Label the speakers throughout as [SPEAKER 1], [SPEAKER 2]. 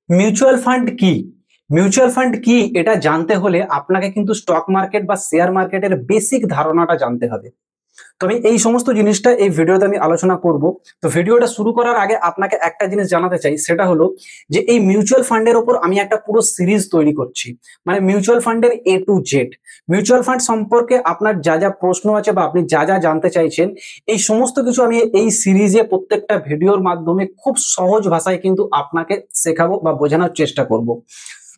[SPEAKER 1] Mutual fund কি? Mutual fund কি এটা জানতে হলে আপনাকে কিন্তু স্টক মার্কেট বা শেয়ার মার্কেটের বেসিক ধারণাটা জানতে হবে। তো আমি এই সমস্ত জিনিসটা এই ভিডিওতে আমি আলোচনা করব। তো ভিডিওটা শুরু করার আগে আপনাকে একটা জিনিস জানাতে চাই, সেটা হলো যে এই মিউচুয়াল ফান্ডের উপর আমি একটা পুরো সিরিজ তৈরি করছি, মানে মিউচুয়াল ফান্ডের এ টু জেড। মিউচুয়াল ফান্ড সম্পর্কে আপনার যা যা প্রশ্ন আছে বা আপনি যা যা জানতে চাইছেন, এই সমস্ত কিছু আমি এই সিরিজে প্রত্যেকটা ভিডিওর মাধ্যমে খুব সহজ ভাষায় কিন্তু আপনাকে শেখাবো বা বোঝানোর চেষ্টা করব।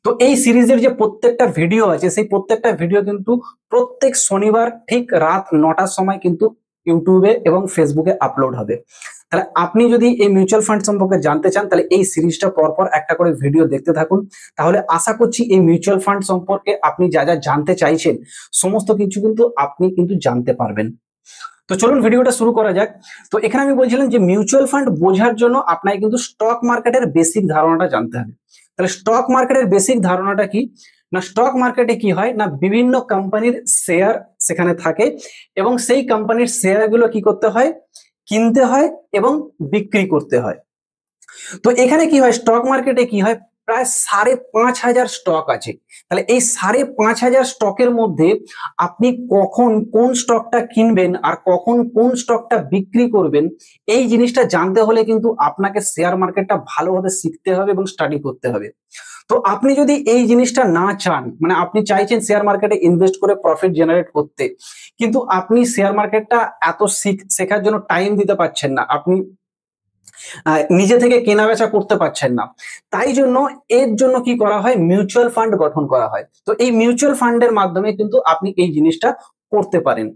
[SPEAKER 1] তো এই সিরিজের যে প্রত্যেকটা ভিডিও আছে, সেই প্রত্যেকটা ভিডিও কিন্তু প্রত্যেক শনিবার ঠিক রাত 9টার সময় কিন্তু ইউটিউবে এবং ফেসবুকে আপলোড হবে। তাহলে আপনি যদি এই মিউচুয়াল ফান্ড সম্পর্কে জানতে চান, তাহলে এই সিরিজটা পরপর একটা করে ভিডিও দেখতে থাকুন। তাহলে আশা করছি এই মিউচুয়াল ফান্ড সম্পর্কে আপনি যা যা জানতে চাইছেন সমস্ত কিছু কিন্তু আপনি কিন্তু জানতে পারবেন। তো চলুন ভিডিওটা শুরু করা যাক। তো এখানে আমি বলছিলাম যে মিউচুয়াল ফান্ড বোঝার জন্য আপনাকে কিন্তু স্টক মার্কেটের বেসিক ধারণাটা জানতে হবে। তাহলে স্টক মার্কেটের বেসিক ধারণাটা কি না, স্টক মার্কেটে কি হয় না, বিভিন্ন কোম্পানির শেয়ার সেখানে থাকে এবং সেই কোম্পানির শেয়ারগুলো কি করতে হয়, কিনতে হয় এবং বিক্রি করতে হয়। তো এখানে কি হয়, স্টক মার্কেটে কি হয়, প্রায় 5,500 স্টক আছে। তাহলে এই 5,500 স্টকের মধ্যে আপনি কখন কোন স্টকটা কিনবেন আর কখন কোন স্টকটা বিক্রি করবেন, এই জিনিসটা জানতে হলে কিন্তু আপনাকে শেয়ার মার্কেটটা ভালোভাবে শিখতে হবে এবং স্টাডি করতে হবে। তো আপনি যদি এই জিনিসটা না চান, মানে আপনি চাইছেন শেয়ার মার্কেটে ইনভেস্ট করে প্রফিট জেনারেট করতে, কিন্তু আপনি শেয়ার মার্কেটটা এত শেখার জন্য টাইম দিতে পারছেন না, আপনি নিজে থেকে কেনা বেচা করতে পারছেন না, তাই জন্য এর জন্য কি করা হয়, মিউচুয়াল ফান্ড গঠন করা হয়। তো এই মিউচুয়াল ফান্ডের মাধ্যমে কিন্তু আপনি এই জিনিসটা করতে পারেন।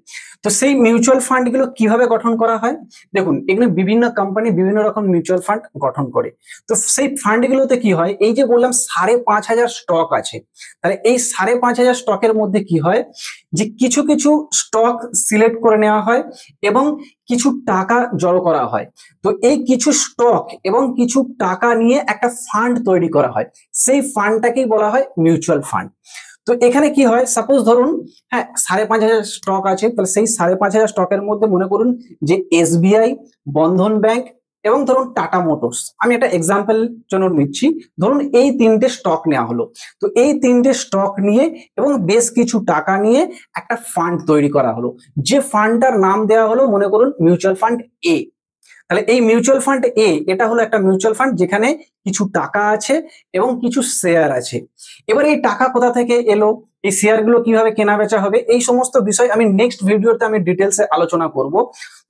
[SPEAKER 1] তো সেই মিউচুয়াল ফান্ড গুলো কিভাবে গঠন করা হয়, দেখুন এখানে বিভিন্ন কোম্পানি বিভিন্ন রকম মিউচুয়াল ফান্ড গঠন করে। তো সেই ফান্ড গুলোতে কি হয়, এই যে বললাম 5,500 স্টক আছে, তাহলে এই 5,500 স্টকের মধ্যে কি হয় যে কিছু কিছু স্টক সিলেক্ট করে নেওয়া হয় এবং কিছু টাকা জড়ো করা হয়। তো এই কিছু স্টক এবং কিছু টাকা নিয়ে একটা ফান্ড তৈরি করা হয়, সেই ফান্ডটাকেই বলা হয় মিউচুয়াল ফান্ড। তো এখানে কি হয়, সাপোজ ধরুন হ্যাঁ 5,500 স্টক আছে, তাহলে সেই 5,500 স্টকের মধ্যে মনে করুন যে এসবিআই, বন্ধন ব্যাংক এবং ধরুন টাটা মোটরস, আমি একটা এক্সাম্পল জন্য নিচ্ছি, ধরুন এই তিনটে স্টক নেওয়া হলো। তো এই তিনটে স্টক নিয়ে এবং বেশ কিছু টাকা নিয়ে একটা ফান্ড তৈরি করা হলো, যে ফান্ডটার নাম দেওয়া হলো মনে করুন মিউচুয়াল ফান্ড এ। তাহলে এই মিউচুয়াল ফান্ড এ, এটা হলো একটা মিউচুয়াল ফান্ড যেখানে কিছু টাকা আছে এবং কিছু শেয়ার আছে। এবার এই টাকা কোথা থেকে এলো, এই শেয়ার গুলো কিভাবে কেনা বেচা হবে, এই সমস্ত বিষয় আমি নেক্সট ভিডিওতে আমি ডিটেলসে আলোচনা করব।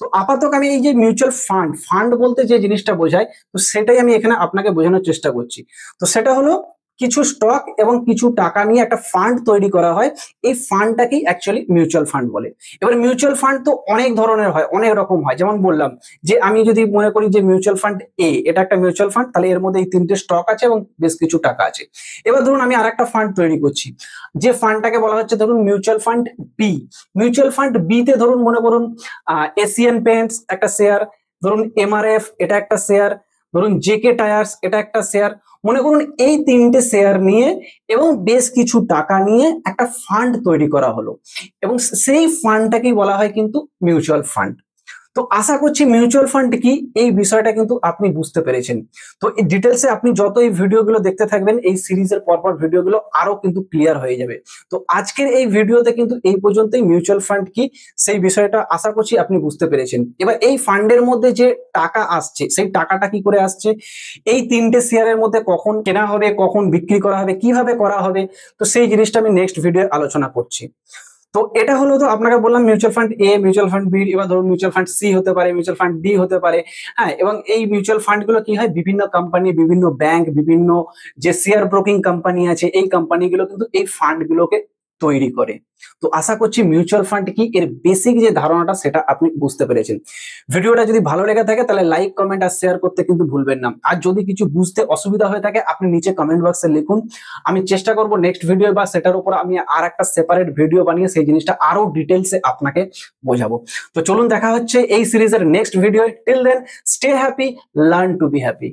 [SPEAKER 1] তো আপাতত আমি এই যে মিউচুয়াল ফান্ড, ফান্ড বলতে যে জিনিসটা বোঝায়, তো সেটাই আমি এখানে আপনাকে বোঝানোর চেষ্টা করছি। তো সেটা হলো কিছু স্টক এবং কিছু টাকা নিয়ে একটা ফান্ড তৈরি করা হয়, এই ফান্ডটাকেই অ্যাকচুয়ালি মিউচুয়াল ফান্ড বলে। এবার মিউচুয়াল ফান্ড তো অনেক ধরনের হয়, অনেক রকম হয়, যেমন বললাম যে আমি যদি মনে করি যে মিউচুয়াল ফান্ড এ এটা একটা মিউচুয়াল ফান্ড, তাহলে এর মধ্যে এই তিনটে স্টক আছে এবং বেশ কিছু টাকা আছে। এবার ধরুন আমি আরেকটা ফান্ড তৈরি করছি, যে ফান্ডটাকে বলা হচ্ছে ধরুন mutual fund B. Mutual fund B তে ধরুন মনে করুন এশিয়ান পেন্টস একটা শেয়ার, ধরুন এমআরএফ এটা একটা শেয়ার, ধরুন জেকে টায়ার্স এটা একটা শেয়ার। মনে করুন এই তিনটে শেয়ার নিয়ে এবং বেশ কিছু টাকা নিয়ে একটা ফান্ড তৈরি করা হলো এবং সেই ফান্ডটাকেই বলা হয় কিন্তু মিউচুয়াল ফান্ড। তো আশা করছি মিউচুয়াল ফান্ড কি এই বিষয়টা কিন্তু আপনি বুঝতে পেরেছেন। তো এই ডিটেলসে আপনি যত এই ভিডিওগুলো দেখতে থাকবেন, এই সিরিজের পরপর ভিডিওগুলো আরো কিন্তু ক্লিয়ার হয়ে যাবে। তো আজকের এই ভিডিওতে কিন্তু এই পর্যন্তই, মিউচুয়াল ফান্ড কি সেই বিষয়টা আশা করছি আপনি বুঝতে পেরেছেন। এবার এই ফান্ডের মধ্যে যে টাকা আসছে, সেই টাকাটা কি করে আসছে, এই তিনটে শেয়ারের মধ্যে কখন কেনা হবে, কখন বিক্রি করা হবে, কিভাবে করা হবে, তো সেই জিনিসটা আমি নেক্সট ভিডিও আলোচনা করছি। তো এটা হলো, তো আপনাকে বললাম মিউচুয়াল ফান্ড এ, মিউচুয়াল ফান্ড বি, এবার ধরুন মিউচুয়াল ফান্ড সি হতে পারে, মিউচুয়াল ফান্ড ডি হতে পারে। হ্যাঁ, এবং এই মিউচুয়াল ফান্ড গুলো কি হয়, বিভিন্ন কোম্পানি, বিভিন্ন ব্যাংক, বিভিন্ন যে শেয়ার ব্রোকিং কোম্পানি আছে, এই কোম্পানিগুলো কিন্তু এই ফান্ড গুলোকে তৈরি করে। তো আশা করছি মিউচুয়াল ফান্ড কি এর বেসিক যে ধারণাটা সেটা আপনি বুঝতে পেরেছেন। ভিডিওটা যদি ভালো লেগে থাকে তাহলে লাইক, কমেন্ট আর শেয়ার করতে কিন্তু ভুলবেন না। আর যদি কিছু বুঝতে অসুবিধা হয়ে থাকে আপনি নিচে কমেন্ট বক্সে লিখুন, আমি চেষ্টা করব নেক্সট ভিডিও বা সেটার উপর আমি আর একটা সেপারেট ভিডিও বানিয়ে সেই জিনিসটা আরো ডিটেলসে আপনাকে বোঝাবো। তো চলুন দেখা হচ্ছে এই সিরিজের next video. Till then stay happy, learn to be happy.